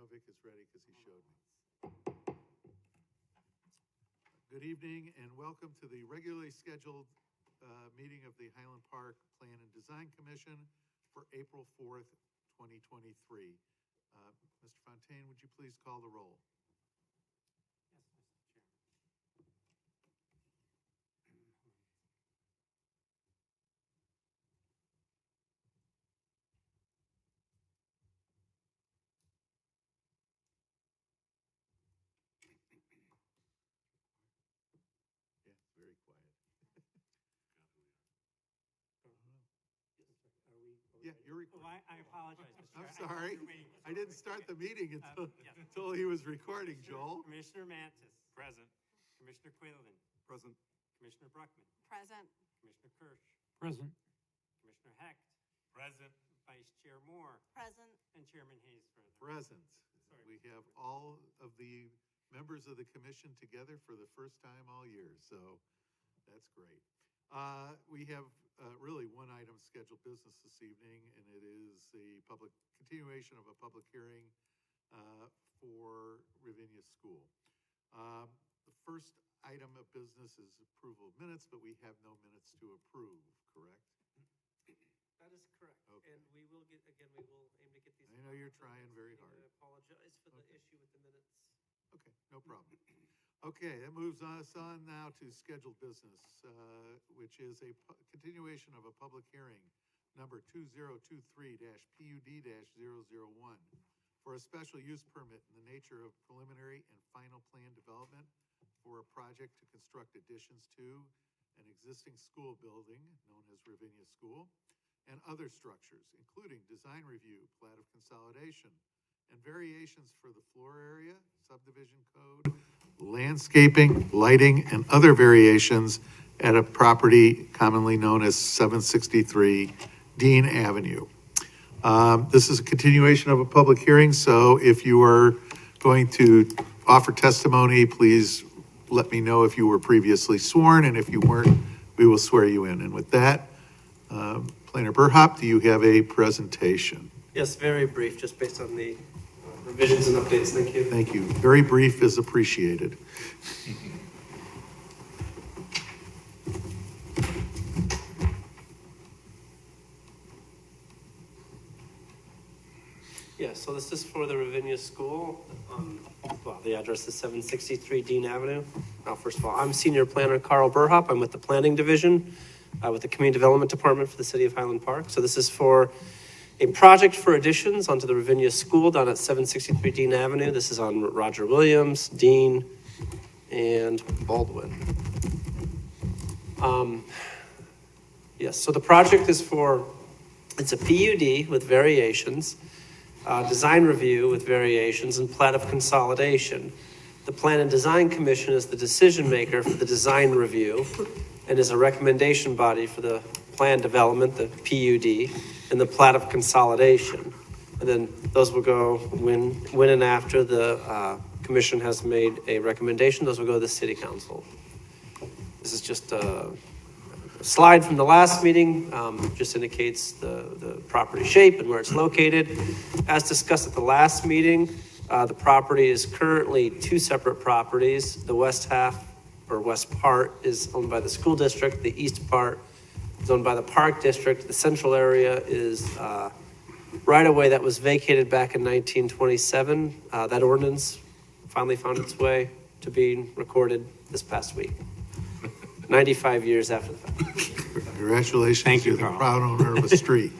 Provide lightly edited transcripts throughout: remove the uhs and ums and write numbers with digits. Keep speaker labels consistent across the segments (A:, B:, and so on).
A: Vic is ready because he showed me. Good evening and welcome to the regularly scheduled meeting of the Highland Park Plan and Design Commission for April 4th, 2023. Mr. Fontaine, would you please call the roll? Yeah, very quiet. Yeah, you're recording.
B: Oh, I apologize, Mr.
A: I'm
B: Chair.
A: sorry. I didn't start the meeting until he was recording, Joel.
B: Commissioner Mantis. Present. Commissioner Quinlan.
C: Present.
B: Commissioner Bruckman.
D: Present.
B: Commissioner Kirsch.
C: Present.
B: Commissioner Hecht.
C: Present.
B: Vice Chair Moore.
D: Present.
B: And Chairman Haysford.
A: Present.
B: Sorry.
A: We have all of the members of the commission together for the first time all year, so that's great. We have really one item scheduled business this evening, and it is the continuation of a public hearing for Ravinia School. The first item of business is approval of minutes, but we have no minutes to approve, correct?
E: That is correct.
A: Okay.
E: And we will aim to get these.
A: I know you're trying very hard.
E: I apologize for the issue with the minutes.
A: Okay, no problem. Okay, that moves us on now to scheduled business, which is a continuation of a public hearing, number 2023-PUD-001, for a special use permit in the nature of preliminary and final plan development for a project to construct additions to an existing school building, known as Ravinia School, and other structures, including design review, plat of consolidation, and variations for the floor area, subdivision code, landscaping, lighting, and other variations at a property commonly known as 763 Dean Avenue. This is a continuation of a public hearing, so if you are going to offer testimony, please let me know if you were previously sworn, and if you weren't, we will swear you in. And with that, Planner Burhop, do you have a presentation?
E: Yes, very brief, just based on the revisions and updates. Thank you.
A: Thank you. Very brief is appreciated.
E: Yeah, so this is for the Ravinia School. Well, the address is 763 Dean Avenue. Now, first of all, I'm Senior Planner Carl Burhop. I'm with the Planning Division, with the Community Development Department for the City of Highland Park. So this is for a project for additions onto the Ravinia School down at 763 Dean Avenue. This is on Roger Williams, Dean, and Baldwin. Yes, so the project is it's a PUD with variations, design review with variations, and plat of consolidation. The Plan and Design Commission is the decision maker for the design review and is a recommendation body for the plan development, the PUD, and the plat of consolidation. And then those will go when and after the commission has made a recommendation, those will go to the city council. This is just a slide from the last meeting, just indicates the property shape and where it's located. As discussed at the last meeting, the property is currently two separate properties. The west half, or west part, is owned by the school district. The east part is owned by the park district. The central area is right-of-way that was vacated back in 1927. That ordinance finally found its way to being recorded this past week, 95 years after the fact.
A: Congratulations.
C: Thank you,
A: to the
C: Carl.
A: proud owner of a street.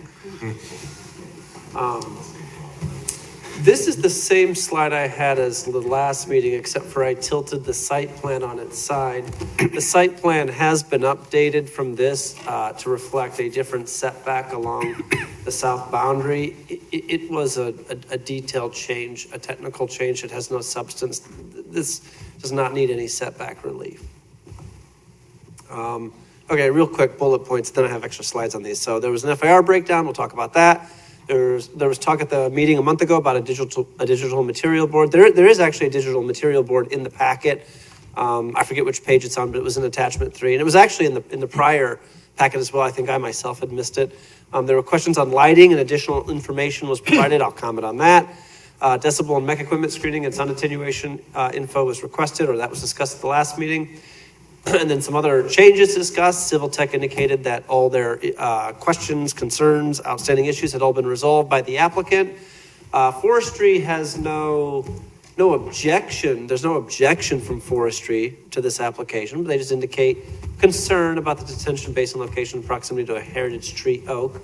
E: This is the same slide I had as the last meeting, except for I tilted the site plan on its side. The site plan has been updated from this to reflect a different setback along the south boundary. It was a detailed change, a technical change that has no substance. This does not need any setback relief. Okay, real quick bullet points, then I have extra slides on these. So there was an FAR breakdown, we'll talk about that. There was talk at the meeting a month ago about a digital material board. There is actually a digital material board in the packet. I forget which page it's on, but it was in attachment 3. And it was actually in the prior packet as well. I think I myself had missed it. There were questions on lighting and additional information was provided. I'll comment on that. Decibel and mech equipment screening and sound attenuation info was requested, or that was discussed at the last meeting. And then some other changes discussed. Civil Tech indicated that all their questions, concerns, outstanding issues had all been resolved by the applicant. Forestry has no objection. There's no objection from Forestry to this application. They just indicate concern about the detention basin location in proximity to a heritage tree oak.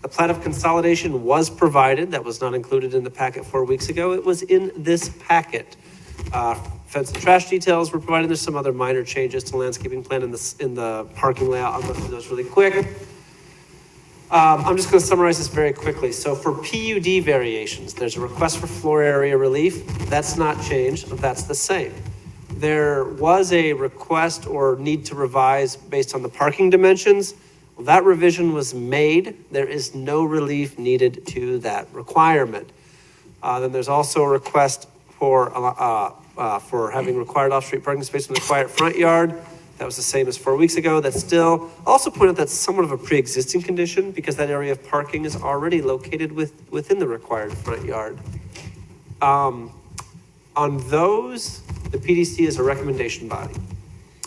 E: The plat of consolidation was provided. That was not included in the packet 4 weeks ago. It was in this packet. Fence and trash details were provided. There's some other minor changes to landscaping plan in the parking layout. I'll go through those really quick. I'm just going to summarize this very quickly. So for PUD variations, there's a request for floor area relief. That's not changed. That's the same. There was a request or need to revise based on the parking dimensions. Well, that revision was made. There is no relief needed to that requirement. Then there's also a request for having required off-street parking space in the quiet front yard. That was the same as 4 weeks ago. That's still, also point out that's somewhat of a pre-existing condition because that area of parking is already located within the required front yard. On those, the PDC is a recommendation body.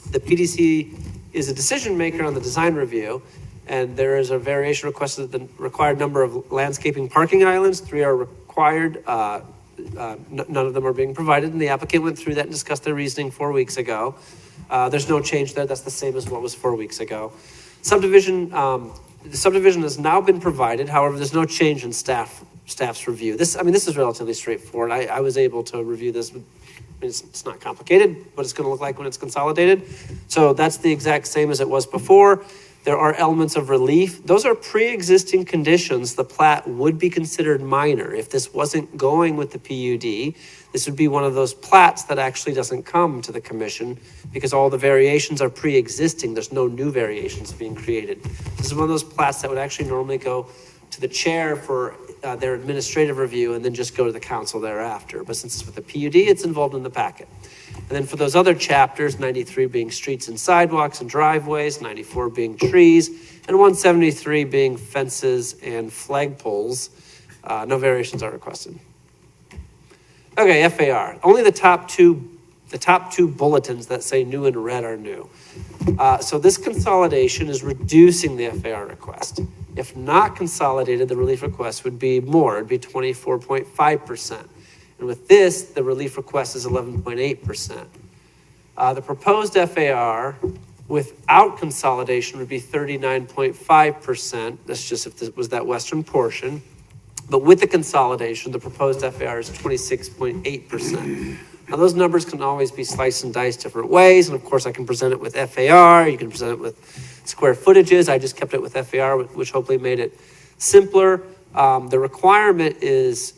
E: The PDC is a decision maker on the design review, and there is a variation requested that the required number of landscaping parking islands, 3 are required. None of them are being provided, and the applicant went through that and discussed their reasoning 4 weeks ago. There's no change there. That's the same as what was 4 weeks ago. Subdivision, the subdivision has now been provided. However, there's no change in staff's review. This is relatively straightforward. I was able to review this. It's not complicated, what it's going to look like when it's consolidated. So that's the exact same as it was before. There are elements of relief. Those are pre-existing conditions. The plat would be considered minor. If this wasn't going with the PUD, this would be one of those plats that actually doesn't come to the commission because all the variations are pre-existing. There's no new variations being created. This is one of those plats that would actually normally go to the chair for their administrative review and then just go to the council thereafter. But since it's with the PUD, it's involved in the packet. And then for those other chapters, 93 being streets and sidewalks and driveways, 94 being trees, and 173 being fences and flagpoles, no variations are requested. Okay, FAR. Only the top two bulletins that say new in red are new. So this consolidation is reducing the FAR request. If not consolidated, the relief request would be more. It'd be 24.5%. And with this, the relief request is 11.8%. The proposed FAR without consolidation would be 39.5%. That's just if this was that western portion. But with the consolidation, the proposed FAR is 26.8%. Now, those numbers can always be sliced and diced different ways. And of course, I can present it with FAR. You can present it with square footages. I just kept it with FAR, which hopefully made it simpler. The requirement is,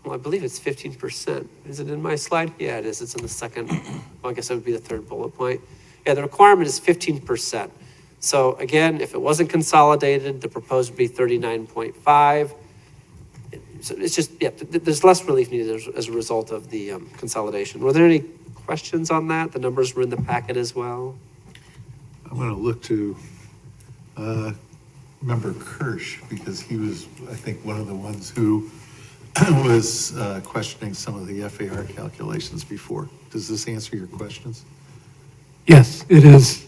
E: well, I believe it's 15%. Is it in my slide? Yeah, it is. It's in the second. Well, I guess that would be the third bullet point. Yeah, the requirement is 15%. So again, if it wasn't consolidated, the proposed would be 39.5. So it's just, yeah, there's less relief needed as a result of the consolidation. Were there any questions on that? The numbers were in the packet as well.
A: I'm going to look to Member Kirsch because he was, I think, one of the ones who was questioning some of the FAR calculations before. Does this answer your questions?
C: Yes, it is.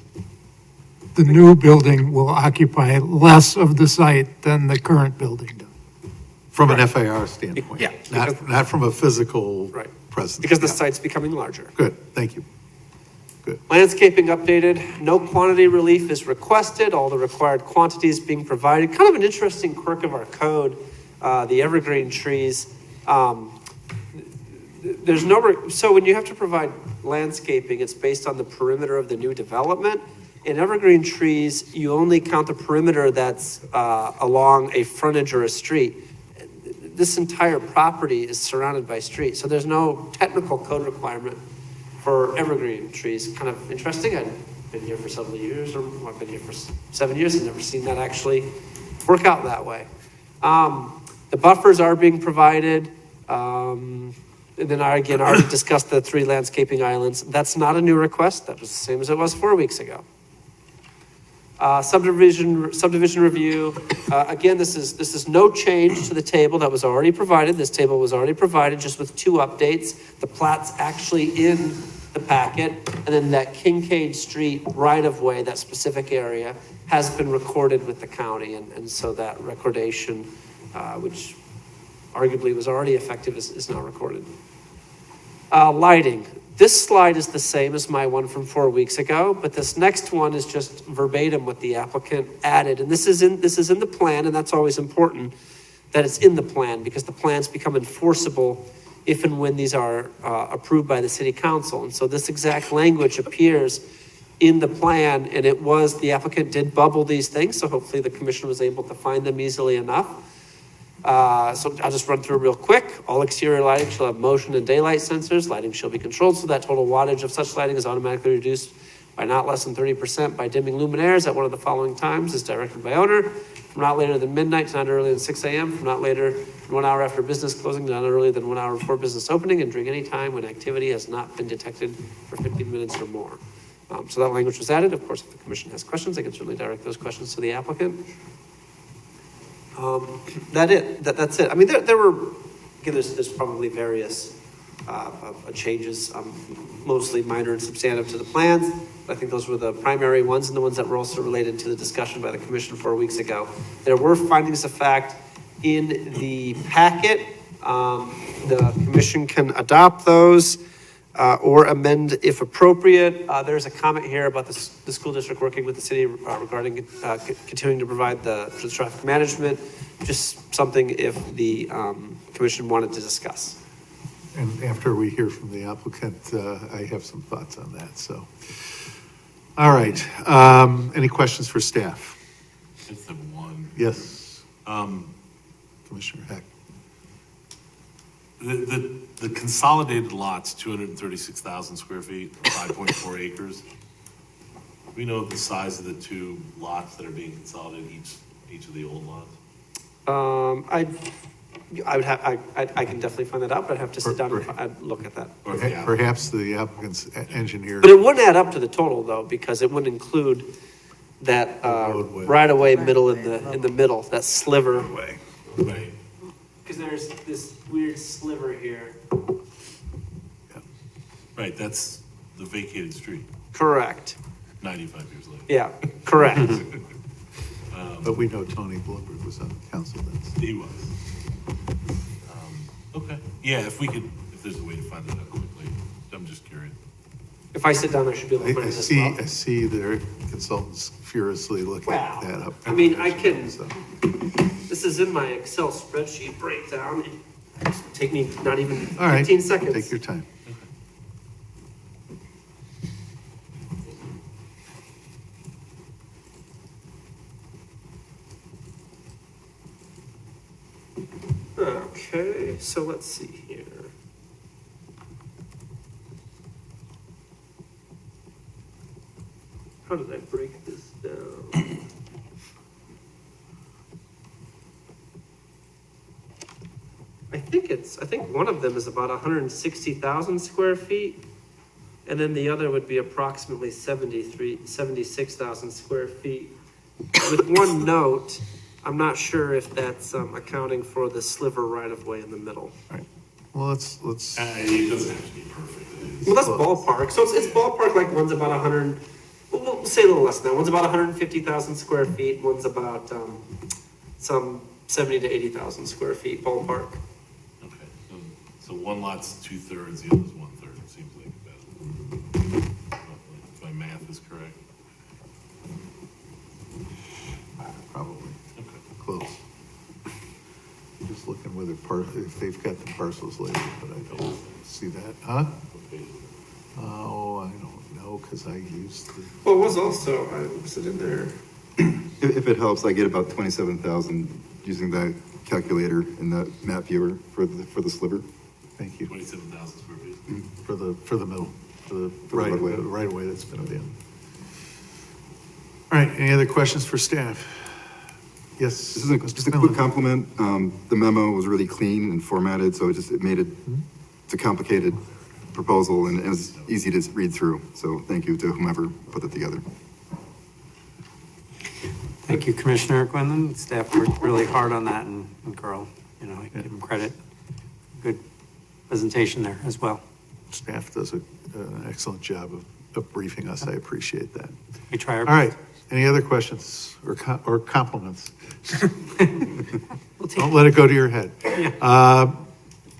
C: The new building will occupy less of the site than the current building does.
A: From an FAR standpoint?
E: Yeah.
A: Not from a physical
E: Right.
A: presence.
E: Because the
A: Yeah.
E: site's becoming larger.
A: Good, thank you. Good.
E: Landscaping updated. No quantity relief is requested. All the required quantities being provided. Kind of an interesting quirk of our code, the evergreen trees. There's no, so when you have to provide landscaping, it's based on the perimeter of the new development. In evergreen trees, you only count the perimeter that's along a frontage or a street. This entire property is surrounded by streets, so there's no technical code requirement for evergreen trees. Kind of interesting. I've been here for several years, or I've been here for 7 years and never seen that actually work out that way. The buffers are being provided. And then I already discussed the 3 landscaping islands. That's not a new request. That was the same as it was 4 weeks ago. Subdivision review, again, this is no change to the table that was already provided. This table was already provided, just with 2 updates. The plat's actually in the packet, and then that Kincaid Street right-of-way, that specific area, has been recorded with the county, and so that recordation, which arguably was already effective, is now recorded. Lighting. This slide is the same as my one from 4 weeks ago, but this next one is just verbatim what the applicant added. And this is in the plan, and that's always important that it's in the plan, because the plans become enforceable if and when these are approved by the city council. And so this exact language appears in the plan, and the applicant did bubble these things, so hopefully the commission was able to find them easily enough. So I'll just run through real quick. All exterior lighting shall have motion and daylight sensors. Lighting shall be controlled so that total wattage of such lighting is automatically reduced by not less than 30% by dimming luminaires at one of the following times as directed by owner, from not later than midnight to not earlier than 6 a.m., from not later than 1 hour after business closing to not earlier than 1 hour before business opening, and during any time when activity has not been detected for 15 minutes or more. So that language was added. Of course, if the commission has questions, they can certainly direct those questions to the applicant. That's it. I mean, there were, again, there's probably various changes, mostly minor and substantive to the plans. I think those were the primary ones, and the ones that were also related to the discussion by the commission 4 weeks ago. There were findings of fact in the packet. The commission can adopt those or amend if appropriate. There's a comment here about the school district working with the city regarding continuing to provide the traffic management, just something if the commission wanted to discuss.
A: And after we hear from the applicant, I have some thoughts on that, so. All right, any questions for staff?
D: Just have one.
A: Yes. Commissioner Heck.
D: The consolidated lots, 236,000 square feet, 5.4 acres. We know the size of the 2 lots that are being consolidated, each of the old lots?
E: I can definitely find that out, but I'd have to sit down and look at that.
A: Perhaps the applicant's engineer.
E: But it wouldn't add up to the total though, because it wouldn't include that right away middle in the middle, that sliver.
D: Right.
E: Because there's this weird sliver here.
D: Right, that's the vacated street,
E: Correct.
D: 95 years later.
E: Yeah, correct.
A: But we know Tony Bloomberg was on council then.
D: He was. Okay, yeah, if there's a way to find that out quickly, I'm just curious.
E: If I sit down, I should be able to find this as well.
A: I see their consultants furiously looking that up.
E: I mean, I can,
A: So,
E: this is in my Excel spreadsheet breakdown. It'll take me not even
A: all right,
E: 15 seconds.
A: take your time.
E: Okay, so let's see here. How did I break this down? I think one of them is about 160,000 square feet, and then the other would be approximately 76,000 square feet. With one note, I'm not sure if that's accounting for the sliver right-of-way in the middle.
A: All right, well, let's.
D: It doesn't have to be perfect.
E: Well, that's ballpark. So it's ballpark, like one's about 100, we'll say a little less now. One's about 150,000 square feet. One's about some 70 to 80,000 square feet, ballpark.
D: Okay, so one lot's 2/3, the other's 1/3, it seems like that. If my math is correct.
A: Probably,
D: Okay.
A: close. Just looking whether if they've got the parcels labeled, but I don't see that, huh?
D: Okay.
A: Oh, I don't know, because I used the.
E: Well, it was also, was it in there?
F: If it helps, I get about 27,000 using the calculator in the map viewer for the sliver.
A: Thank you.
D: 27,000 square feet.
A: For the middle, for the right away that's been in. All right, any other questions for staff? Yes.
F: This is just a quick compliment. The memo was really clean and formatted, so it made it, it's a complicated proposal and it's easy to read through. So thank you to whomever put it together.
G: Thank you, Commissioner Quinlan. Staff worked really hard on that, and Carl, you know, I give him credit. Good presentation there as well.
A: Staff does an excellent job of briefing us. I appreciate that.
G: We try our
A: All
G: best.
A: right, any other questions or compliments?
G: We'll take
A: Don't let it go to your head.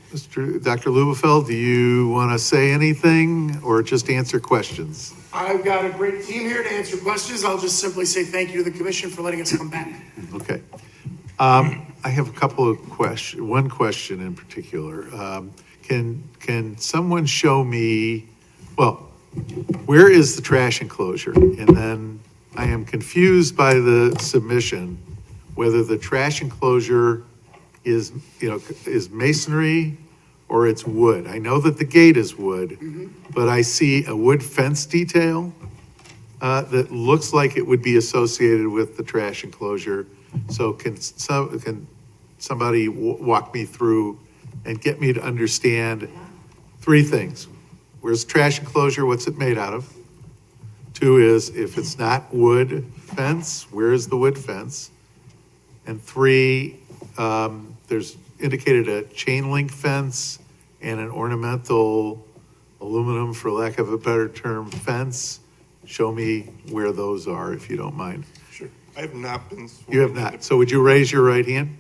A: Dr. Lubefeld, do you want to say anything or just answer questions?
H: I've got a great team here to answer questions. I'll just simply say thank you to the commission for letting us come back.
A: Okay. I have a couple of questions, one question in particular. Can someone show me, well, where is the trash enclosure? And then I am confused by the submission, whether the trash enclosure is, is masonry or it's wood. I know that the gate is wood, but I see a wood fence detail that looks like it would be associated with the trash enclosure. So can somebody walk me through and get me to understand three things? Where's the trash enclosure? What's it made out of? Two is, if it's not wood fence, where is the wood fence? And three, there's indicated a chain link fence and an ornamental aluminum, for lack of a better term, fence. Show me where those are, if you don't mind.
I: Sure. I have not been sworn.
A: You have not. So would you raise your right hand?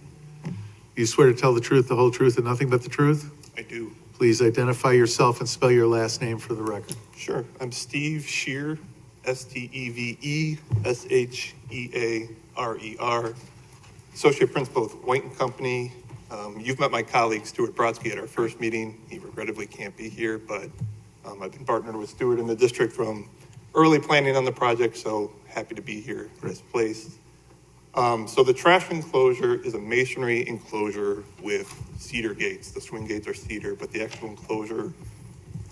A: You swear to tell the truth, the whole truth, and nothing but the truth?
I: I do.
A: Please identify yourself and spell your last name for the record.
I: Sure. I'm Steve Shear, Steveeshearer, Associate Principal with White and Company. You've met my colleague, Stuart Brodsky, at our first meeting. He regrettably can't be here, but I've been partnered with Stuart in the district from early planning on the project, so happy to be here in this place. So the trash enclosure is a masonry enclosure with cedar gates. The swing gates are cedar, but the actual enclosure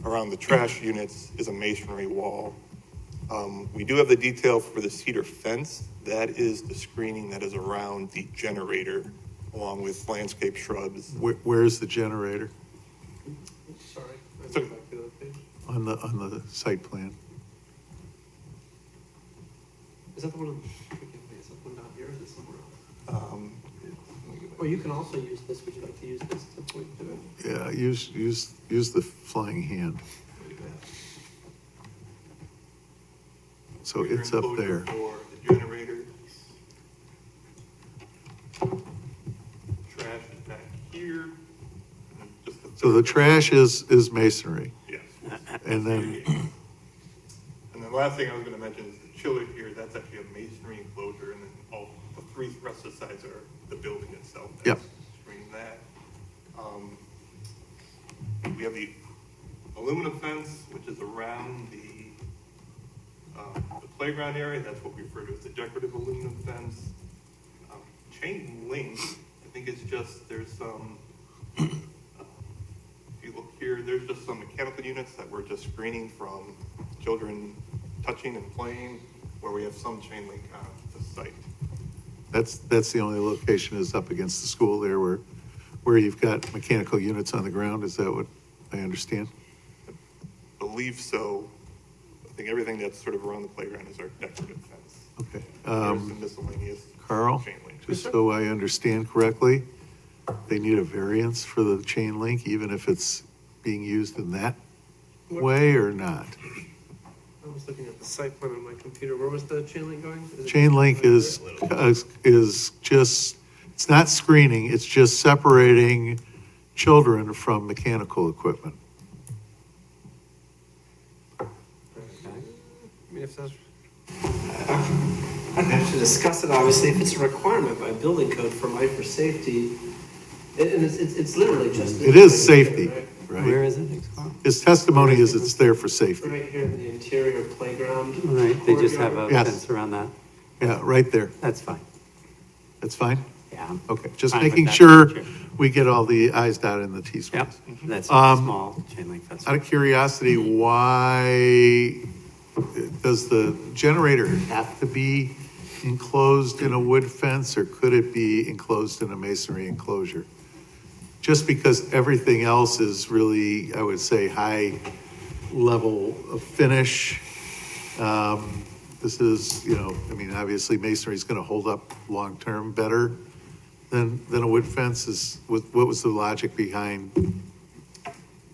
I: around the trash units is a masonry wall. We do have the detail for the cedar fence. That is the screening that is around the generator, along with landscape shrubs.
A: Where's the generator?
E: Sorry.
I: It's okay.
A: On the site plan?
E: Is that the one, is that one down here, or is it somewhere else?
I: Um,
E: Or you can also use this, would you like to use this to point to it?
A: Yeah, use the flying hand. So it's up
I: enclosure
A: there.
I: For the generator. Trash is back here. And just
A: So the trash is masonry,
I: Yes.
A: and then,
I: And the last thing I was gonna mention is the chiller here, that's actually a masonry enclosure, and then all, the three rest of the sides are the building itself.
A: Yep.
I: Screen that. We have the aluminum fence, which is around the playground area, that's what we refer to as the decorative aluminum fence. Chain link, I think it's just, there's some, if you look here, there's just some mechanical units that we're just screening from children touching and playing, where we have some chain link on the site.
A: that's the only location is up against the school there where you've got mechanical units on the ground, is that what I understand?
I: Believe so. I think everything that's sort of around the playground is our decorative fence.
A: Okay.
I: There's the miscellaneous
A: Carl,
I: chain link.
A: just so I understand correctly, they need a variance for the chain link, even if it's being used in that way or not?
E: I was looking at the site plan on my computer. Where was the chain link going? Is it
A: Chain link is just, it's not screening, it's just separating children from mechanical equipment.
E: I mean, if that's, I'd have to discuss it, obviously, if it's a requirement by building code for life or safety. And it's literally just.
A: It is safety,
G: Where
A: right?
G: is it?
A: His testimony is it's there for safety.
E: Right here in the interior playground.
G: Right, they just have a
A: Yes.
G: fence around that.
A: Yeah, right there.
G: That's fine.
A: That's fine?
G: Yeah.
A: Okay, just
G: Fine with
A: making
G: that,
A: sure
G: Chair.
A: we get all the i's dotted and the t's
G: Yep,
A: crossed.
G: that's a
A: Um,
G: small chain link fence.
A: Out of curiosity, why does the generator have to be enclosed in a wood fence, or could it be enclosed in a masonry enclosure? Just because everything else is really, I would say, high level of finish. this is, you know, I mean, obviously masonry is gonna hold up long-term better than a wood fence is, what was the logic behind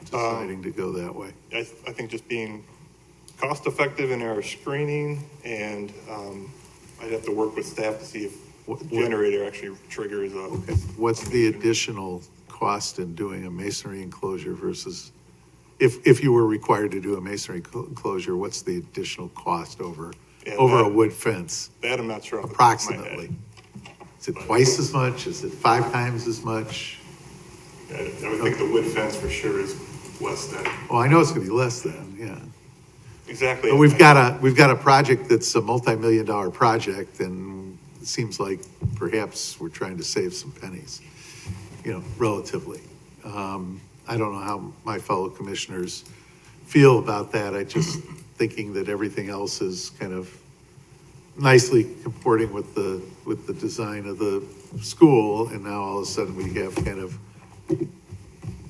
A: deciding to go that way?
I: I think just being cost-effective in our screening, and I'd have to work with staff to see if the generator actually triggers a.
A: Okay, what's the additional cost in doing a masonry enclosure versus, if you were required to do a masonry enclosure, what's the additional cost over
I: Yeah,
A: a
I: that-
A: wood fence?
I: That I'm not sure. off the top of my head.
A: Approximately. Is it twice as much? Is it 5 times as much?
I: I would think the wood fence for sure is less than.
A: Well, I know it's gonna be less than, yeah.
I: Exactly.
A: But we've got a project that's a multi-million-dollar project, and it seems like perhaps we're trying to save some pennies, you know, relatively. I don't know how my fellow commissioners feel about that. I just thinking that everything else is kind of nicely comporting with the design of the school, and now all of a sudden we have kind of, you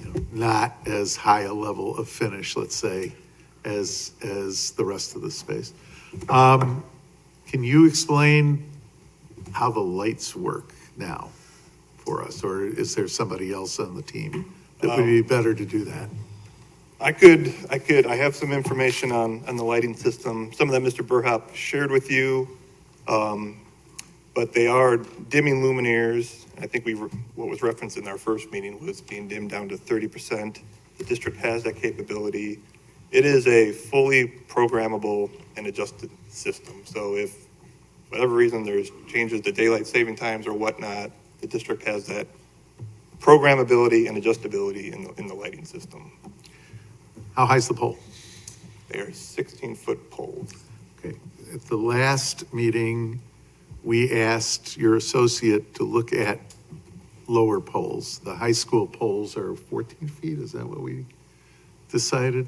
A: know, not as high a level of finish, let's say, as the rest of the space. Can you explain how the lights work now for us, or is there somebody else on the team that would be better to do that?
I: I could, I have some information on the lighting system. Some of that Mr. Burhop shared with you. But they are dimming luminaires. I think what was referenced in our first meeting was being dimmed down to 30%. The district has that capability. It is a fully programmable and adjusted system. So if, for whatever reason, there's changes to daylight saving times or whatnot, the district has that programmability and adjustability in the lighting system.
A: How high's the pole?
I: They are 16-foot poles.
A: Okay, at the last meeting, we asked your associate to look at lower poles. The high school poles are 14 feet, is that what we decided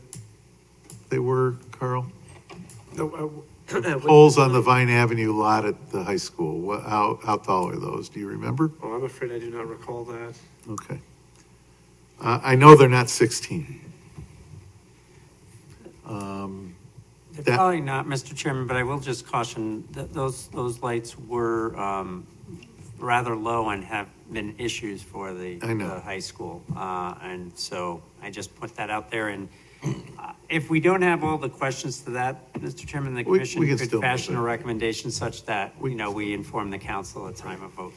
A: they were, Carl? Poles on the Vine Avenue lot at the high school, how tall are those, do you remember?
E: Oh, I'm afraid I do not recall that.
A: Okay. I know they're not 16.
G: They're
A: That-
G: probably not, Mr. Chairman, but I will just caution that those lights were rather low and have been issues for the
A: I know.
G: the high school. And so I just put that out there. And if we don't have all the questions to that, Mr. Chairman, the
A: We
G: commission
A: can
G: could
A: still move
G: fashion
A: it.
G: a recommendation such that, you know, we inform the council at time of vote.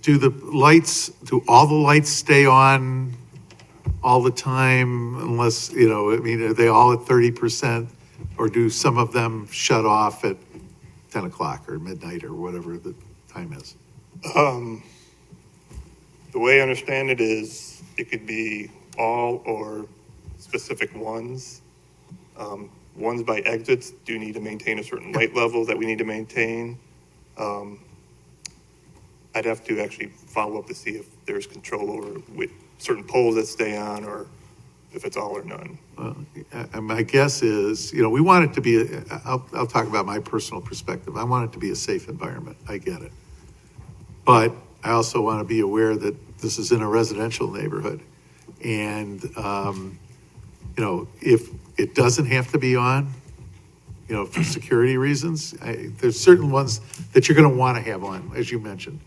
A: Do all the lights stay on all the time unless, you know, I mean, are they all at 30%? Or do some of them shut off at 10 o'clock or midnight or whatever the time is?
I: The way I understand it is it could be all or specific ones. Ones by exits do need to maintain a certain light level that we need to maintain. I'd have to actually follow up to see if there's control over with certain poles that stay on or if it's all or none.
A: Well, my guess is, you know, we want it to be, I'll talk about my personal perspective. I want it to be a safe environment. I get it. But I also want to be aware that this is in a residential neighborhood. And, you know, if it doesn't have to be on, you know, for security reasons, there's certain ones that you're going to want to have on, as you mentioned.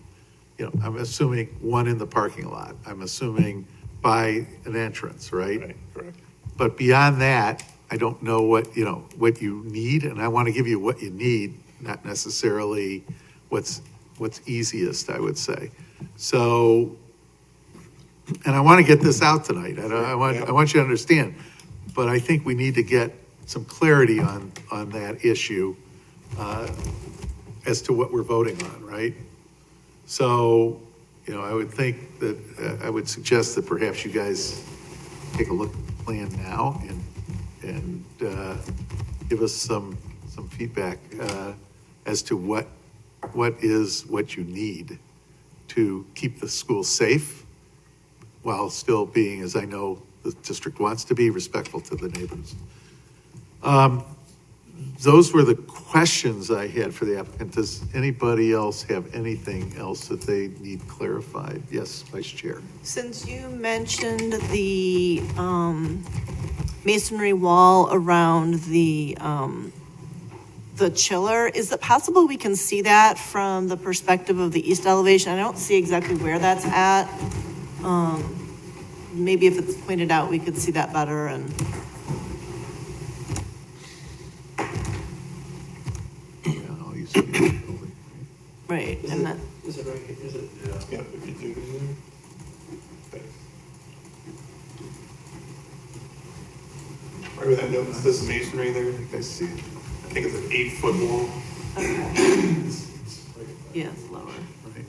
A: You know, I'm assuming one in the parking lot. I'm assuming by an entrance, right?
I: Right, correct.
A: But beyond that, I don't know what, you know, what you need, and I want to give you what you need, not necessarily what's easiest, I would say. So, and I want to get this out tonight. I want you to understand, but I think we need to get some clarity on that issue as to what we're voting on, right? So, you know, I would think that, I would suggest that perhaps you guys take a look at the plan now and give us some feedback as to what you need to keep the school safe while still being, as I know the district wants to be, respectful to the neighbors. Those were the questions I had for the applicant. Does anybody else have anything else that they need clarified? Yes, Vice Chair.
J: Since you mentioned the masonry wall around the the chiller, is it possible we can see that from the perspective of the east elevation? I don't see exactly where that's at. Maybe if it's pointed out, we could see that better and.
A: Yeah, all you see is the building.
J: Right, and that,
E: Is it right here? Is it?
I: Yeah, if you do. Thanks. Right where that note says masonry there,
A: I think I see it.
I: I think it's an 8-foot wall.
J: yeah, it's lower.
A: Right.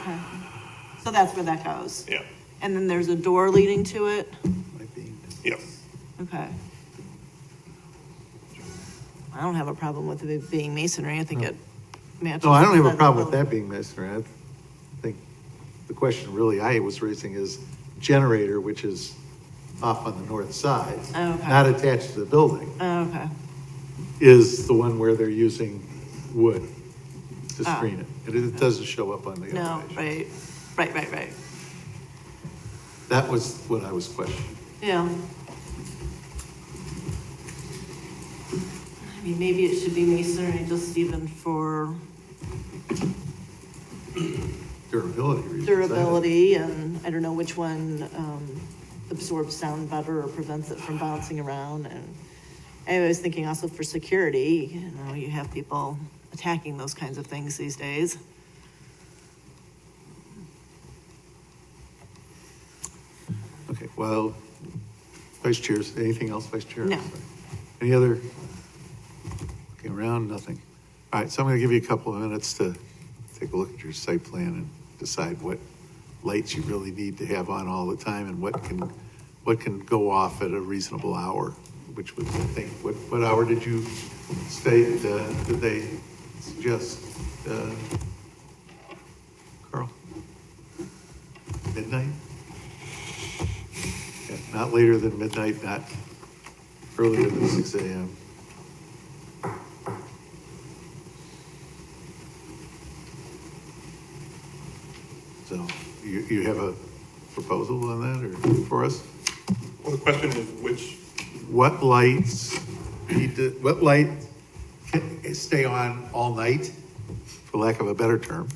J: Okay. So that's where that goes.
I: Yeah,
J: And then there's a door leading to it?
A: Might be.
I: yeah.
J: Okay. I don't have a problem with it being masonry. I think it matches.
A: No, I don't have
J: the
A: a problem with
J: building.
A: that being masonry. I think the question really I was raising is generator, which is off on the north side,
J: Okay.
A: not attached to the building,
J: Okay.
A: is the one where they're using wood to
J: Oh.
A: screen it. It doesn't show up on the
J: No,
A: elevation.
J: right.
A: That was what I was questioning.
J: Yeah. I mean, maybe it should be masonry just even for
A: Durability reasons.
J: durability, and I don't know which one absorbs sound better or prevents it from bouncing around. And I was thinking also for security, you know, you have people attacking those kinds of things these days.
A: Okay, well, Vice Chairs, anything else, Vice Chair?
J: No.
A: Any other? Looking around, nothing. All right, so I'm gonna give you a couple of minutes to take a look at your site plan and decide what lights you really need to have on all the time and what can go off at a reasonable hour, which was, I think, what hour did you state, did they suggest, Carl? Midnight? Yeah, not later than midnight, not earlier than 6 a.m. So you have a proposal on that or for us?
I: Well, the question is which,
A: What lights what light can stay on all night, for lack of a better term?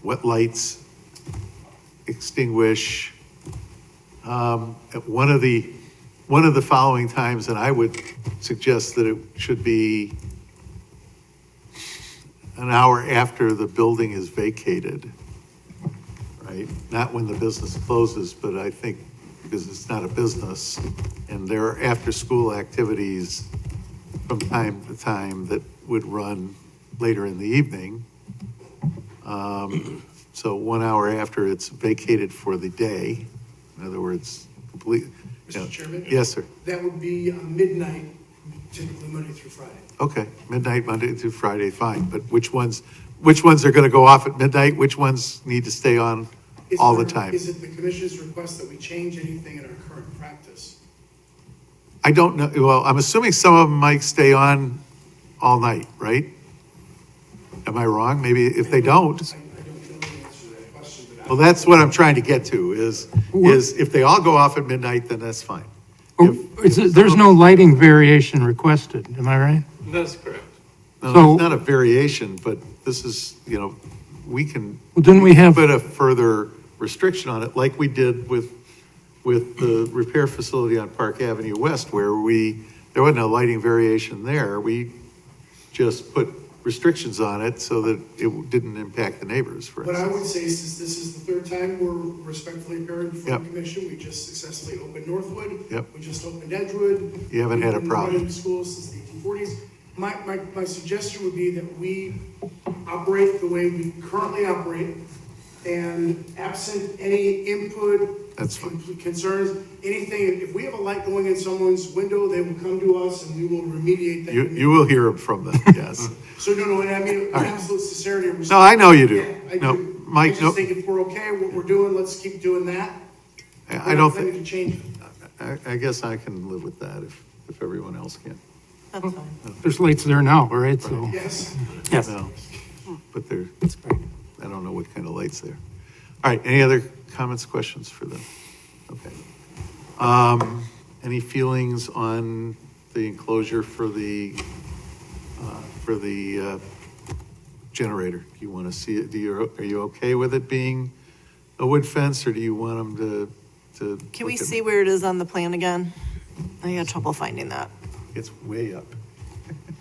A: What lights extinguish at one of the following times, and I would suggest that it should be an hour after the building is vacated, right? Not when the business closes, but I think because it's not a business, and there are after-school activities from time to time that would run later in the evening. So 1 hour after it's vacated for the day, in other words, complete.
H: Mr. Chairman?
A: Yes, sir.
H: That would be midnight, typically Monday through Friday.
A: Okay, midnight, Monday through Friday, fine, but which ones are gonna go off at midnight? Which ones need to stay on all the time?
H: Is it the commission's request that we change anything in our current practice?
A: I don't know, well, I'm assuming some of them might stay on all night, right? Am I wrong? Maybe if they don't,
H: I don't know the answer to that question, but
A: well, that's what I'm trying to get to, is if they all go off at midnight, then that's fine.
C: There's no lighting variation requested, am I right?
I: that's correct.
A: No,
C: So-
A: it's not a variation, but this is, we can.
C: Well, didn't we have-
A: Put a further restriction on it, like we did with the repair facility on Park Avenue West, where there wasn't a lighting variation there. We just put restrictions on it so that it didn't impact the neighbors, for
H: what I
A: instance.
H: would say is, since this is the third time we're respectfully appearing before
A: Yep.
H: the commission, we just successfully opened Northwood.
A: Yep.
H: We just opened Edgewood.
A: You haven't had a
H: We've been
A: problem.
H: running schools since the 1840s. My suggestion would be that we operate the way we currently operate, and absent any input.
A: That's fine.
H: Concerns, anything, if we have a light going in someone's window, they will come to us and we will remediate that.
A: You will hear from them, yes.
H: So, no, and I mean, with absolute sincerity. and
A: No, I know you do.
H: Yeah, I
A: No,
H: do.
A: Mike,
H: I just
A: no,
H: think if we're okay, what we're doing, let's keep doing that.
A: I don't
H: We're not
A: think,
H: going to change it.
A: I guess I can live with that if everyone else can.
J: That's fine.
C: There's lights there now, right? So,
H: Yes.
G: Yes,
A: No, but they're,
G: that's great.
A: I don't know what kind of lights there. All right, any other comments, questions for them? Okay. Any feelings on the enclosure for the generator? Do you want to see it, are you okay with it being a wood fence, or do you want them to?
J: Can we
A: look at-
J: see where it is on the plan again? I had trouble finding that.
A: It's way up.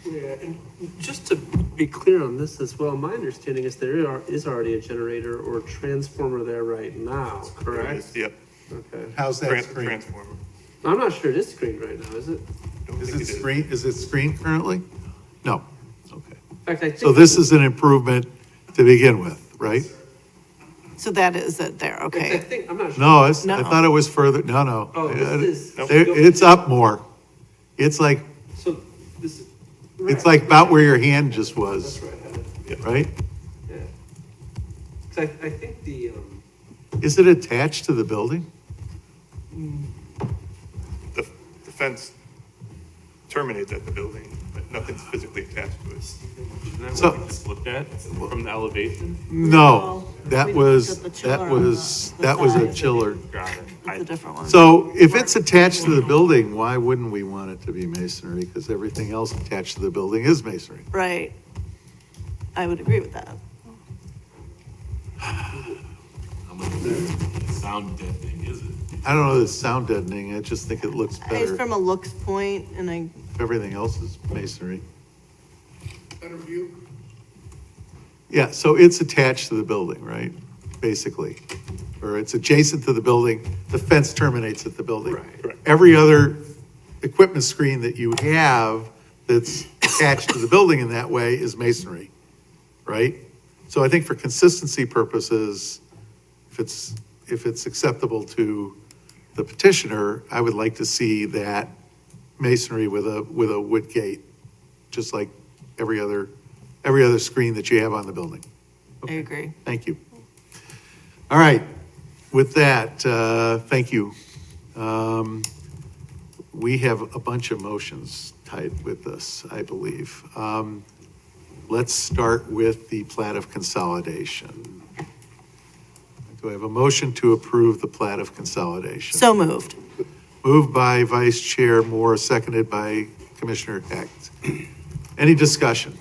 E: Yeah, and just to be clear on this as well, my understanding is is already a generator or transformer there right now, correct?
I: Yep.
E: Okay.
A: How's that screened?
I: Transformer.
E: I'm not sure it is screened right now, is it?
I: Don't
A: Is
I: think
A: it screened, is it screened currently? No, okay.
E: In fact, I think.
A: So this is an improvement to begin with, right?
J: So that is it there,
E: I
J: okay.
E: think, I'm not sure.
A: No, I
J: No.
A: thought it was further, no.
E: Oh, this is.
A: It's up more. It's like,
E: So this is.
A: it's like about where your hand just was,
E: That's right, I had it.
A: right?
E: Yeah. 'Cause I think the,
A: Is it attached to the building?
I: The fence terminates at the building, but nothing's physically attached to it.
K: Isn't that
A: So-
K: what we just looked at from the elevation?
A: No, that
J: We
A: was,
J: looked at the chiller
A: that
J: on
A: was,
J: the
A: that was a
J: side.
A: chiller.
K: Got it.
J: That's a different one.
A: So if it's attached to the building, why wouldn't we want it to be masonry? Because everything else attached to the building is masonry.
J: Right. I would agree with that.
D: How much of that sound deadening is it?
A: I don't know that it's sound deadening, I just think it looks
J: It's
A: better.
J: from a looks point, and I,
A: Everything else is masonry.
H: Better view.
A: Yeah, so it's attached to the building, right? Basically. Or it's adjacent to the building, the fence terminates at the building.
I: Right.
A: Every other equipment screen that you have that's attached to the building in that way is masonry, right? So I think for consistency purposes, if it's acceptable to the petitioner, I would like to see that masonry with a wood gate, just like every other screen that you have on the building.
J: I agree.
A: Thank you. All right, with that, thank you. We have a bunch of motions tied with this, I believe. Let's start with the plat of consolidation. Do I have a motion to approve the plat of consolidation?
J: So moved.
A: Moved by Vice Chair Moore, seconded by Commissioner Hecht. Any discussion?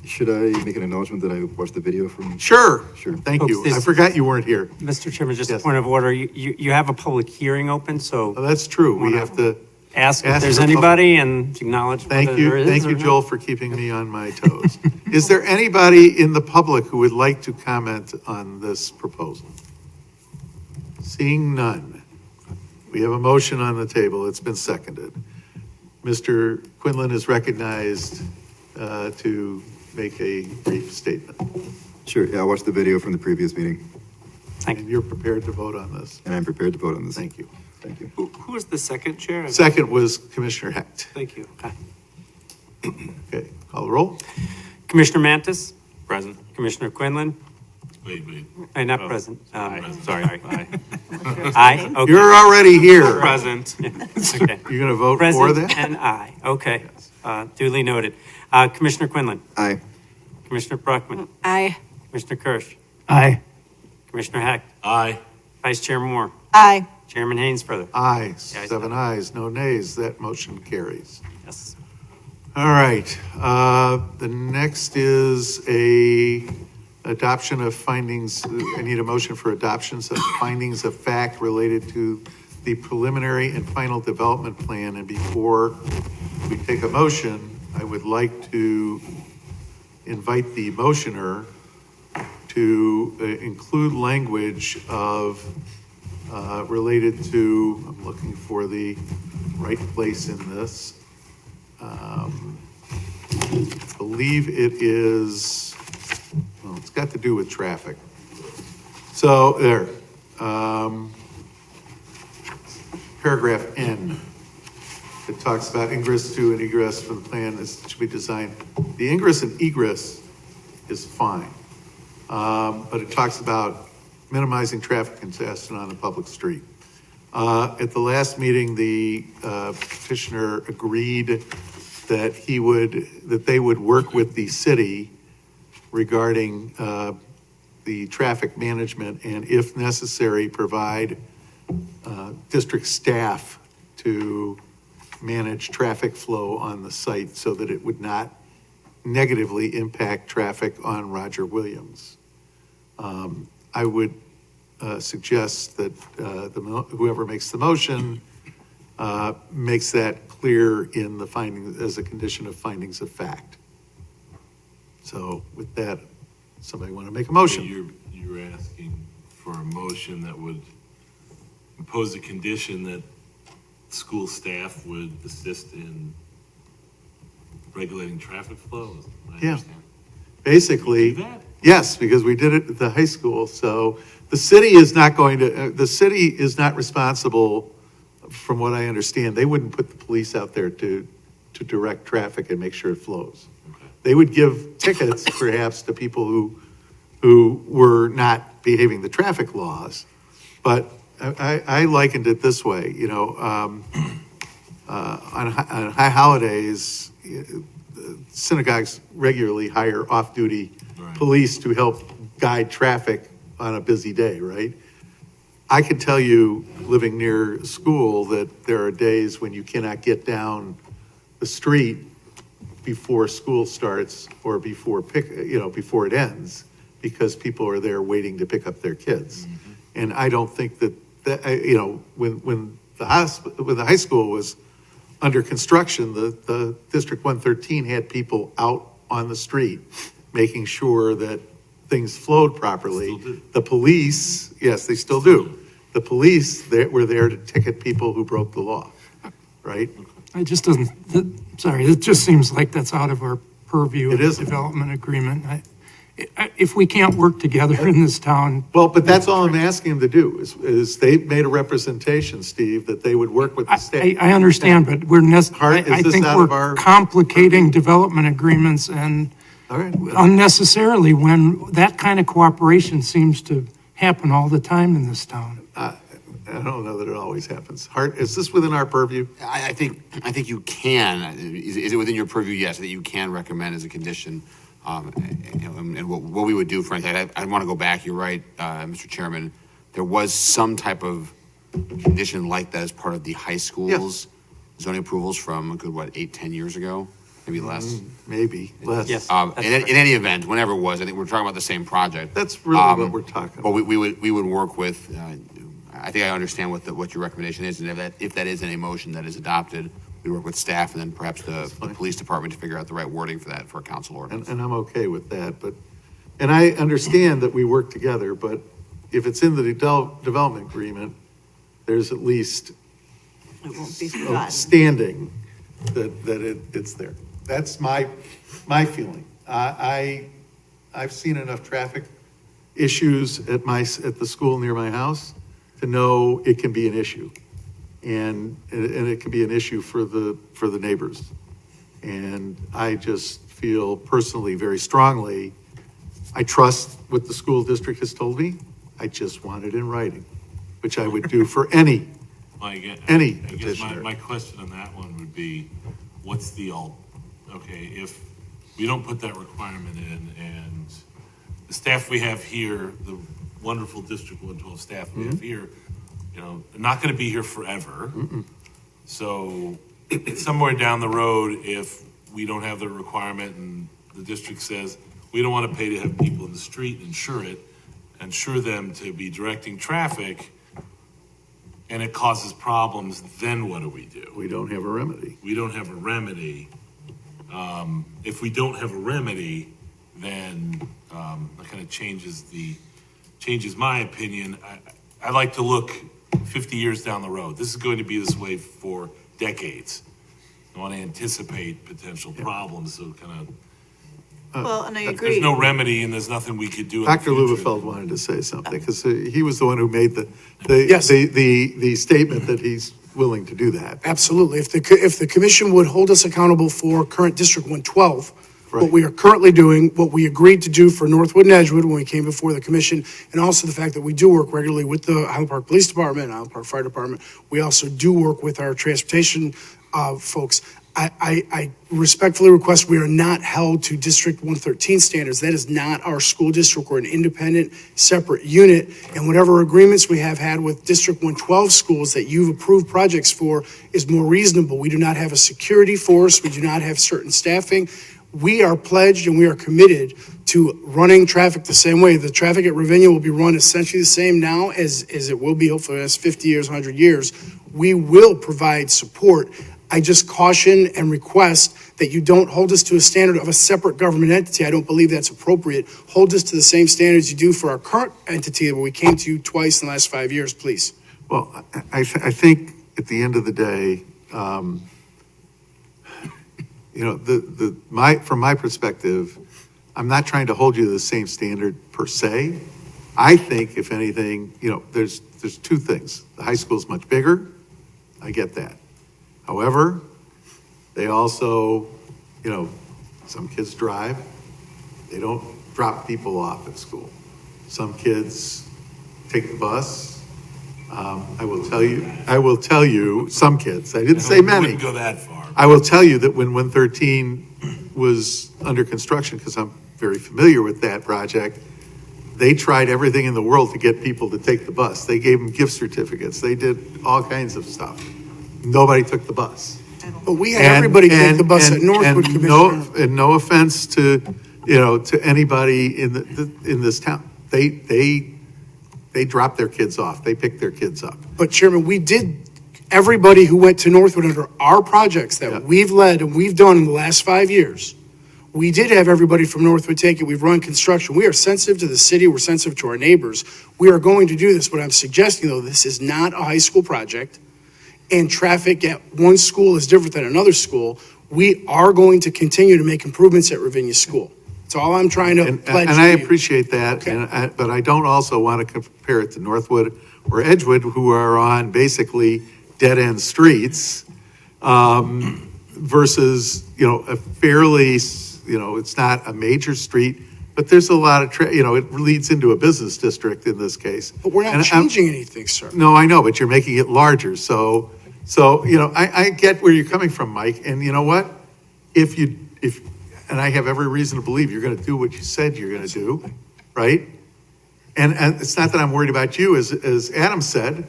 F: Should I make an acknowledgement that I watched the video from?
A: Sure.
F: Sure.
A: Thank you.
G: Folks,
A: I forgot you weren't here.
G: Mr. Chairman, just a
A: Yes.
G: point of order. You have a public hearing open, so
A: Oh, that's true. We have to,
G: ask if
A: Ask
G: there's
A: for public-
G: anybody and acknowledge
A: thank
G: whether
A: you,
G: there is
A: thank
G: or
A: you,
G: not.
A: Joel, for keeping me on my toes. Is there anybody in the public who would like to comment on this proposal? Seeing none. We have a motion on the table. It's been seconded. Mr. Quinlan is recognized to make a brief statement.
F: Sure, yeah, I watched the video from the previous meeting,
G: Thank
A: And you're prepared to vote on this.
F: and I'm prepared to vote on this.
A: Thank you.
F: Thank you.
E: who was the second chair?
A: Second was Commissioner Hecht.
E: Thank you.
A: Okay, call the roll.
G: Commissioner Mantis,
K: Present.
G: Commissioner Quinlan,
D: Wait.
G: not
K: Oh,
G: present.
K: Aye. Sorry, aye.
G: Aye, okay.
A: You're already here.
K: Present.
G: Okay.
A: You're gonna vote for
G: Present
A: that?
G: and aye, okay. Duly noted. Commissioner Quinlan,
F: Aye.
G: Commissioner Bruckman,
J: Aye.
G: Commissioner Kirsch,
C: Aye.
G: Commissioner Heck,
D: Aye.
G: Vice Chair Moore,
J: Aye.
G: Chairman Haynes further.
A: Aye,
G: ayes have
A: 7 ayes, no nays. That motion carries.
G: Yes.
A: All right, the next is a adoption of findings, I need a motion for adoptions of findings of fact related to the preliminary and final development plan. And before we take a motion, I would like to invite the motioner to include language of, related to, I'm looking for the right place in this. I believe it is, well, it's got to do with traffic. So there, paragraph N, it talks about ingress to and egress for the plan that should be designed. The ingress and egress is fine, but it talks about minimizing traffic congestion on a public street. At the last meeting, the petitioner agreed that they would work with the city regarding the traffic management and, if necessary, provide district staff to manage traffic flow on the site so that it would not negatively impact traffic on Roger Williams. I would suggest that whoever makes the motion makes that clear in the findings, as a condition of findings of fact. So with that, somebody want to make a motion?
D: You're asking for a motion that would impose a condition that school staff would assist in regulating traffic flow? Is my
A: Yeah.
D: understanding?
A: Basically,
D: Do that?
A: yes, because we did it at the high school, so the city is not going to, the city is not responsible, from what I understand. They wouldn't put the police out there to direct traffic and make sure it flows.
D: Okay.
A: They would give tickets perhaps to people who were not behaving the traffic laws. But I likened it this way, you know, on high holidays, synagogues regularly hire off-duty
D: Right.
A: police to help guide traffic on a busy day, right? I can tell you, living near a school, that there are days when you cannot get down the street before school starts or before before it ends, because people are there waiting to pick up their kids. And I don't think that, when the high school was under construction, the District 113 had people out on the street, making sure that things flowed properly.
D: Still do.
A: The police, yes, they still do. The police, they were there to ticket people who broke the law, right?
C: It just doesn't, it just seems like that's out of our purview
A: It
C: of the
A: isn't.
C: development agreement. If we can't work together in this town,
A: Well, but that's all I'm asking them to do, is they made a representation, Steve, that they would work with the state.
C: I understand, but
A: Hart, is
C: I
A: this
C: think
A: out of
C: we're
A: our-
C: complicating development agreents and
A: All right,
C: unnecessarily when that kind of cooperation seems to happen all the time in this town.
A: I don't know that it always happens. Hart, is this within our purview?
L: I think you can, is it within your purview? Yes, that you can recommend as a condition. And what we would do, frankly, I want to go back, you're right, Mr. Chairman, there was some type of condition like that as part of the high school's zoning approvals from a good, 8-10 years ago, maybe less.
A: Maybe, less.
G: Yes.
L: In any event, whenever it was, I think we're talking about the same project.
A: That's really what we're talking
L: But
A: about.
L: we would work with, I think I understand what your recommendation is, and if that is in a motion that is adopted, we work with staff and then perhaps the police department to figure out the right wording for that for a council ordinance.
A: And I'm okay with that, and I understand that we work together, but if it's in the development agreement, there's at least
J: It won't be
A: a
J: forgotten.
A: standing that it's there. That's my feeling. I've seen enough traffic issues at the school near my house to know it can be an issue. And it can be an issue for the neighbors. And I just feel personally very strongly, I trust what the school district has told me. I just want it in writing, which I would do for any
D: I
A: Any
D: guess
A: petitioner.
D: my question on that one would be, what's the okay, if we don't put that requirement in and the staff we have here, the wonderful District 112 staff we have here, they're not gonna be here forever. So somewhere down the road, if we don't have the requirement and the district says, we don't wanna pay to have people in the street, insure them to be directing traffic, and it causes problems, then what do?
A: We don't have a remedy.
D: We don't have a remedy. If we don't have a remedy, then that kind of changes my opinion. I like to look 50 years down the road. This is going to be this way for decades. I want to anticipate potential problems, so kind of,
J: Well, and I
D: if
J: agree.
D: there's no remedy and there's nothing we could do in the
A: Dr.
D: future.
A: Lubefeld wanted to say something, because he was the one who made
H: Yes.
A: the statement that he's willing to do that.
H: Absolutely. If the commission would hold us accountable for current District 112, what
A: Right.
H: we are currently doing, what we agreed to do for Northwood and Edgewood when we came before the commission, and also the fact that we do work regularly with the Highland Park Police Department, Highland Park Fire Department. We also do work with our transportation folks. I respectfully request, we are not held to District 113 standards. That is not our school district. We're an independent, separate unit. And whatever agreements we have had with District 112 schools that you've approved projects for is more reasonable. We do not have a security force. We do not have certain staffing. We are pledged and we are committed to running traffic the same way. The traffic at Ravinia will be run essentially the same now as it will be hopefully the next 50 years, 100 years. We will provide support. I just caution and request that you don't hold us to a standard of a separate government entity. I don't believe that's appropriate. Hold us to the same standards you do for our current entity where we came to you twice in the last 5 years, please.
A: Well, I think at the end of the day, you know, from my perspective, I'm not trying to hold you to the same standard per se. I think if anything, you know, there's two things. The high school is much bigger. I get that. However, they also, you know, some kids drive. They don't drop people off at school. Some kids take the bus. I will tell you, some kids, I didn't say many.
D: Wouldn't go that far.
A: I will tell you that when 113 was under construction, because I'm very familiar with that project, they tried everything in the world to get people to take the bus. They gave them gift certificates. They did all kinds of stuff. Nobody took the bus.
H: But we had everybody take the bus at Northwood, Commissioner.
A: And no offense to, you know, to anybody in this town. They drop their kids off. They pick their kids up.
H: But Chairman, we did, everybody who went to Northwood under our projects that we've led and we've done in the last 5 years, we did have everybody from Northwood take it. We've run construction. We are sensitive to the city. We're sensitive to our neighbors. We are going to do this. What I'm suggesting, though, this is not a high school project, and traffic at one school is different than another school. We are going to continue to make improvements at Ravinia School. That's all I'm trying to pledge.
A: And I
H: to you.
A: appreciate that,
H: Okay.
A: but I don't also want to compare it to Northwood or Edgewood, who are on basically dead-end streets, versus, you know, a fairly, you know, it's not a major street, but there's a lot of, you know, it leads into a business district in this case.
H: But we're not
A: And
H: changing anything, sir.
A: No, I know, but you're making it larger, so, you know, I get where you're coming from, Mike, and you know what? And I have every reason to believe you're gonna do what you said you're gonna do, right? And it's not that I'm worried about you, as Adam said,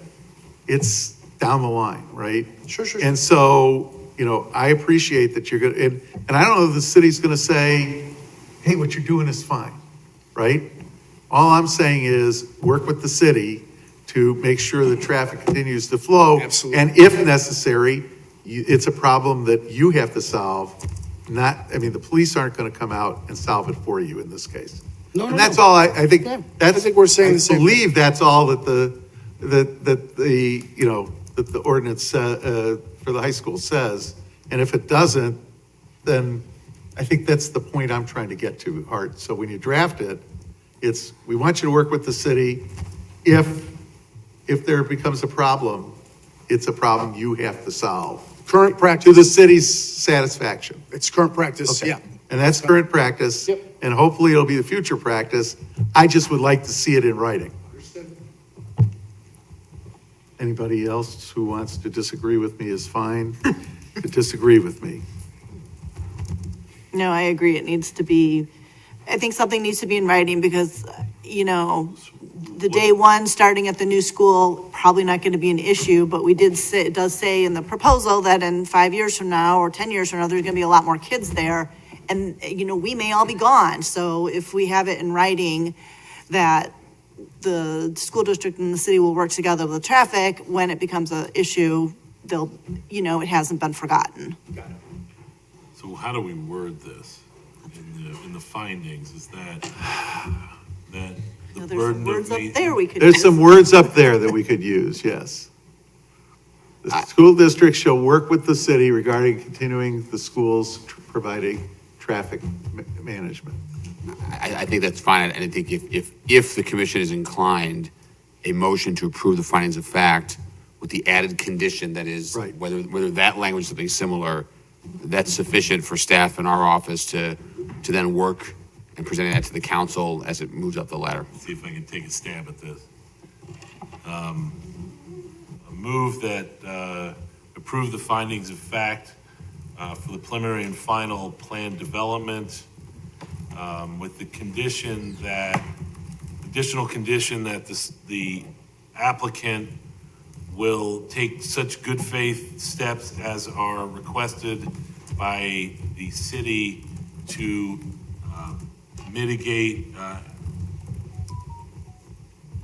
A: it's down the line, right?
H: Sure.
A: And so, you know, I appreciate that you're gonna, and I don't know if the city's gonna say, hey, what you're doing is fine, right? All I'm saying is, work with the city to make sure the traffic continues to flow.
H: Absolutely.
A: And if necessary, it's a problem that you have to solve, the police aren't gonna come out and solve it for you in this case.
H: No,
A: And that's all I think,
H: Yeah,
A: that's.
H: I think we're saying the same
A: I believe that's all that the ordinance, for the high school says. And if it doesn't, then I think that's the point I'm trying to get to, Art. So when you draft it, we want you to work with the city. If there becomes a problem, it's a problem you have to solve.
H: Current
A: To
H: practice,
A: the city's satisfaction.
H: it's current practice,
A: Okay.
H: yeah.
A: And that's current practice.
H: Yep.
A: And hopefully it'll be the future practice. I just would like to see it in writing. Anybody else who wants to disagree with me is fine to disagree with me.
J: No, I agree. It needs to be, I think something needs to be in writing because, you know, the day one, starting at the new school, probably not going to be an issue, but we did say, it does say in the proposal that in 5 years from now or 10 years from now, there's going to be a lot more kids there. And, you know, we may all be gone. So if we have it in writing that the school district and the city will work together with the traffic, when it becomes an issue, they'll, you know, it hasn't been forgotten.
D: So how do we word this in the findings? Is that the
J: You know,
D: burden
J: there's
D: of
J: words up
D: the.
J: there we could
A: There's
J: use.
A: some words up there that we could use, yes. The school district shall work with the city regarding continuing the schools providing traffic management.
L: I think that's fine, and I think if the commission is inclined, a motion to approve the findings of fact with the added condition that is,
A: Right.
L: whether that language is something similar, that's sufficient for staff in our office to then work and present that to the council as it moves up the ladder.
D: See if I can take a stab at this. A move that approve the findings of fact for the preliminary and final plan development, with the condition that, additional condition that the applicant will take such good faith steps as are requested by the city to mitigate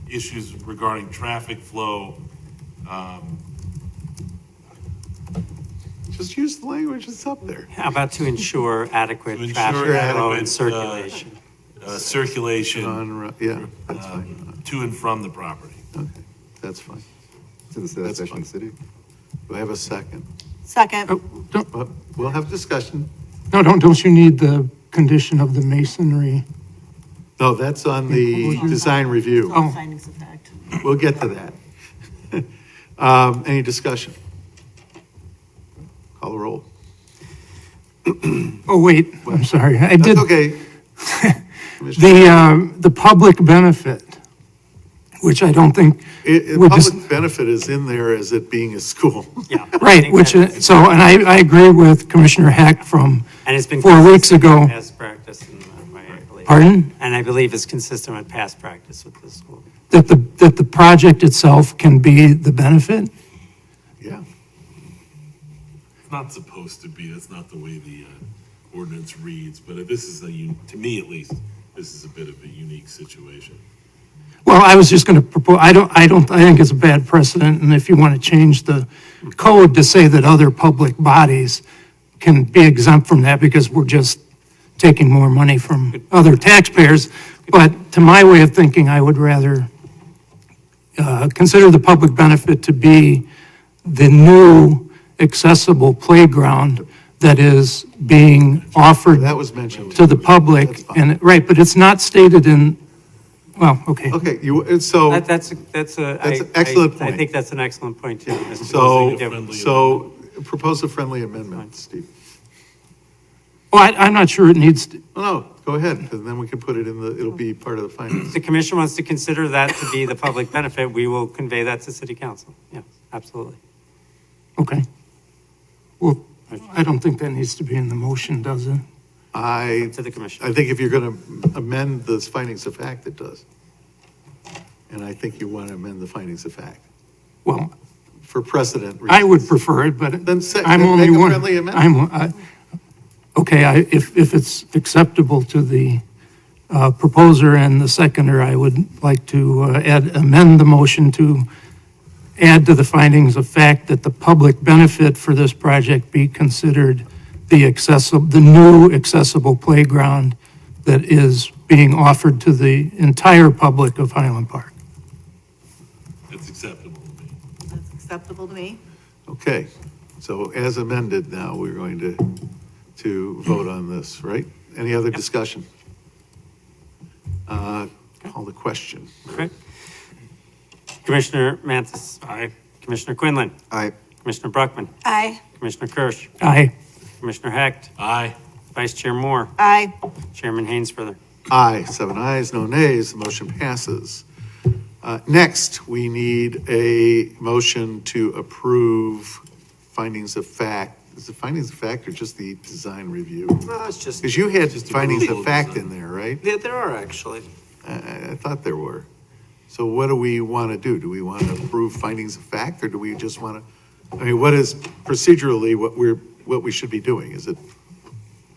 D: issues regarding traffic flow.
A: Just use the language that's up there.
G: How about to ensure adequate
D: To ensure
G: traffic flow
D: adequate,
G: and circulation?
D: Circulation
A: Yeah, that's fine.
D: to and from the property.
A: Okay, that's fine.
F: To the
A: That's
F: satisfaction
A: fine.
F: of the city.
A: Do I have a second?
J: Second.
C: Oh, don't,
A: Well, we'll have discussion.
C: no, don't you need the condition of the masonry?
A: No, that's on the design review.
C: Oh.
J: Findings of fact.
A: We'll get to that. Any discussion? Call the roll.
C: Oh, wait, I'm sorry. I did,
A: That's okay. Commissioner,
C: the public benefit, which I don't think would just,
A: Public benefit is in there as it being a school.
G: Yeah. I
C: right,
G: think
C: which,
G: that's-
C: so, and I agree with Commissioner Heck from,
G: And it's been
C: 4 weeks
G: consistent with
C: ago.
G: Past practice, I believe.
C: Pardon?
G: And I believe it's consistent with past practice with the school.
C: That the project itself can be the benefit?
A: Yeah.
D: It's not supposed to be, that's not the way the ordinance reads, but this is to me at least, this is a bit of a unique situation.
C: Well, I was just gonna propose, I think it's a bad precedent, and if you want to change the code to say that other public bodies can be exempt from that, because we're just taking more money from other taxpayers, but to my way of thinking, I would rather consider the public benefit to be the new accessible playground that is being offered
A: That was mentioned.
C: to the public,
A: That's fine.
C: and, right, but it's not stated in, well, okay.
A: Okay, so,
G: That's an
A: excellent
G: I
A: point.
G: think that's an excellent point too. Mr.
A: so,
G: President.
A: so propose a friendly amendment, Steve.
C: Well, I'm not sure it needs,
A: Oh, no, go ahead, and then we can put it in it'll be part of the findings.
G: The commission wants to consider that to be the public benefit, we will convey that to city council. Yeah, absolutely.
C: okay. Well, I don't think that needs to be in the motion, does it?
G: To the commission.
A: I think if you're gonna amend the findings of fact, it does. And I think you want to amend the findings of fact
C: Well,
A: for precedent
C: I would
A: reasons.
C: prefer it, but
A: Then say-
C: I'm
A: then
C: only
A: make a
C: one.
A: friendly amendment.
C: Okay, if it's acceptable to the proposer and the seconder, I would like to amend the motion to add to the findings of fact that the public benefit for this project be considered the new accessible playground that is being offered to the entire public of Highland Park.
D: It's acceptable to me.
J: That's acceptable to me.
A: Okay, so as amended now, we're going to vote on this, right? Any other discussion? Call the question.
G: Okay. Commissioner Mantis. Aye. Commissioner Quinlan.
F: Aye.
G: Commissioner Bruckman.
J: Aye.
G: Commissioner Kirsch.
C: Aye.
G: Commissioner Hecht.
D: Aye.
G: Vice Chair Moore.
J: Aye.
G: Chairman Hainsfurther.
A: Aye, 7 ayes, no nays, the motion passes. Next, we need a motion to approve findings of fact. Is it findings of fact or just the design review?
E: No, it's just,
A: Because you had
D: Just
A: findings of
D: approval
A: fact
D: design.
A: in there, right?
E: yeah, there are actually.
A: I thought there were. So what do we want to do? Do we want to approve findings of fact, or do we just want to, I mean, what is procedurally what we should be doing? Is it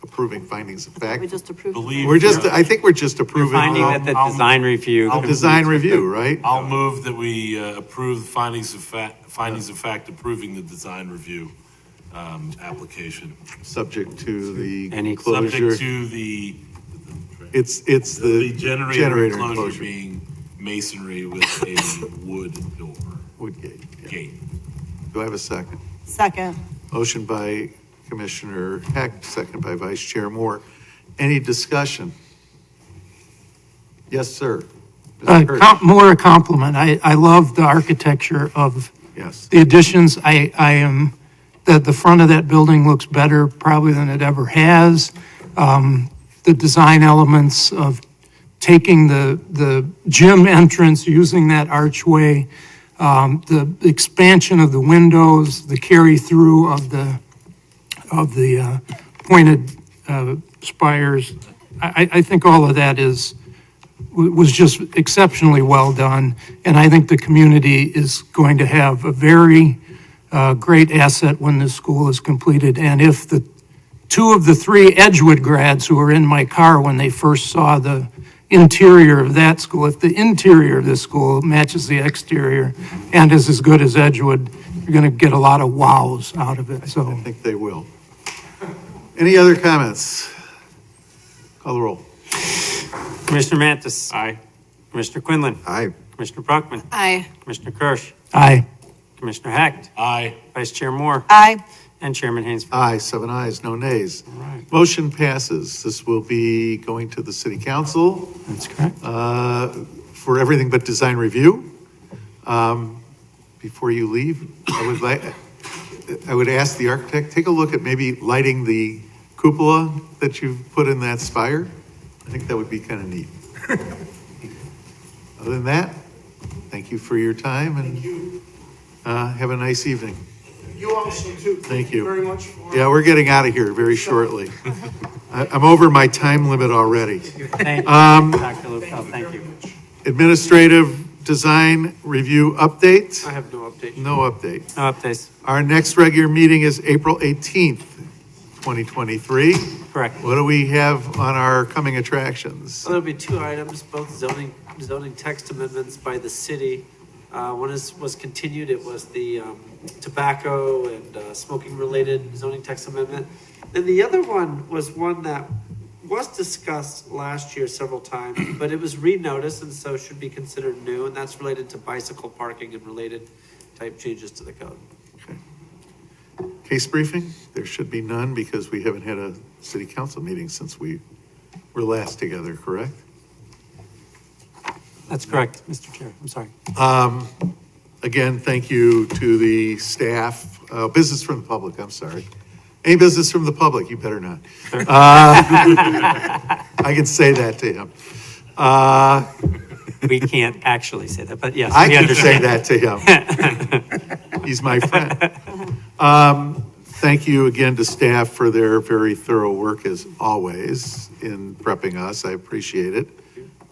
A: approving findings of fact?
J: We just approved.
D: Believe-
A: I think we're just approving.
G: Finding that the design review.
A: Design review, right?
D: I'll move that we approve the findings of fact approving the design review application.
A: Subject to the
G: Any-
A: closure.
D: Subject to the
A: It's
D: the
A: the
D: generator
A: enclosure.
D: enclosure being masonry with a wood door,
A: Woodgate. Yeah.
D: gate.
A: Do I have a second?
J: Second.
A: Motion by Commissioner Heck, second by Vice Chair Moore. Any discussion? Yes, sir. Mr. Hirsch?
C: More a compliment. I love the architecture of
A: Yes.
C: the additions. The front of that building looks better probably than it ever has. The design elements of taking the gym entrance, using that archway, the expansion of the windows, the carry-through of the of the pointed spires. I think all of that was just exceptionally well done, and I think the community is going to have a very great asset when this school is completed. And if the two of the three Edgewood grads who were in my car when they first saw the interior of that school, if the interior of this school matches the exterior and is as good as Edgewood, you're going to get a lot of wows out of it, so.
A: I think they will. Any other comments? Call the roll.
G: Commissioner Mantis.
K: Aye.
G: Commissioner Quinlan.
F: Aye.
G: Commissioner Brockman.
J: Aye.
G: Commissioner Kirsch.
C: Aye.
G: Commissioner Hecht.
D: Aye.
G: Vice Chair Moore.
J: Aye.
G: And Chairman Haynesworth.
A: Aye, 7 ayes, no nays.
G: All right.
A: Motion passes. This will be going to the city council
C: That's correct.
A: for everything but design review. Before you leave, I would ask the architect, take a look at maybe lighting the cupola that you've put in that spire. I think that would be kind of neat. Other than that, thank you for your time and have a nice evening.
H: You also too.
A: Thank you.
H: Very much for.
A: Yeah, we're getting out of here very shortly. I'm over my time limit already.
G: Thank you, Dr. Lupel, thank you.
A: Administrative design review update?
E: I have no update.
A: No update.
G: No updates.
A: Our next regular meeting is April 18th, 2023.
G: Correct.
A: What do we have on our coming attractions?
E: So there'll be two items, both zoning text amendments by the city. One was continued, it was the tobacco and smoking-related zoning text amendment. And the other one was one that was discussed last year several times, but it was renoticed and so should be considered new, and that's related to bicycle parking and related type changes to the code.
A: Case briefing? There should be none because we haven't had a city council meeting since we were last together, correct?
G: That's correct, Mr. Chair. I'm sorry.
A: Again, thank you to the staff, business from the public, I'm sorry. Any business from the public, you better not. I can say that to him.
G: We can't actually say that, but yes,
A: I
G: we
A: can
G: understand.
A: say that to him. He's my friend. Thank you again to staff for their very thorough work as always in prepping us. I appreciate it.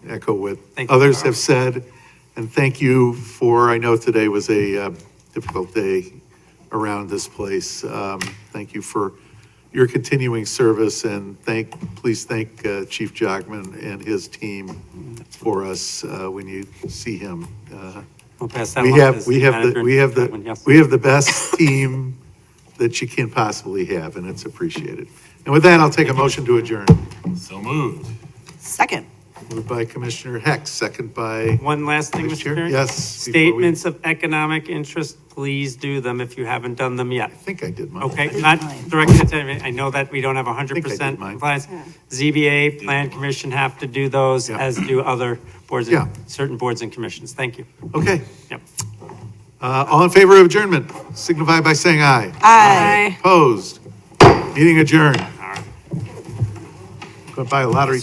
A: Echo what
G: Thank you.
A: others have said. And thank you for, I know today was a difficult day around this place. Thank you for your continuing service and please thank Chief Jogman and his team for us when you see him.
G: We'll pass that
A: We
G: along
A: have,
G: to
A: we
G: the
A: have
G: manager
A: the,
G: and
A: we have
G: that one,
A: the,
G: yes.
A: we have the best team that you can possibly have, and it's appreciated. And with that, I'll take a motion to adjourn.
D: So moved.
J: Second.
A: Moved by Commissioner Heck, second by
G: One last thing,
A: Vice
G: Mr.
A: Chair.
G: Chair.
A: Yes. before we-
G: Statements of economic interest, please do them if you haven't done them yet.
A: I think I did mine.
G: Okay, not directed at anyone. I know that we don't have 100%
A: mine.
G: compliance. ZBA, Plan Commission have to do those,
A: Yeah.
G: as do other boards,
A: Yeah.
G: certain boards and commissions. Thank you.
A: Okay.
G: Yep.
A: All in favor of adjournment, signify by saying aye.
J: Aye.
A: Opposed? Meeting adjourned. Go buy a lottery.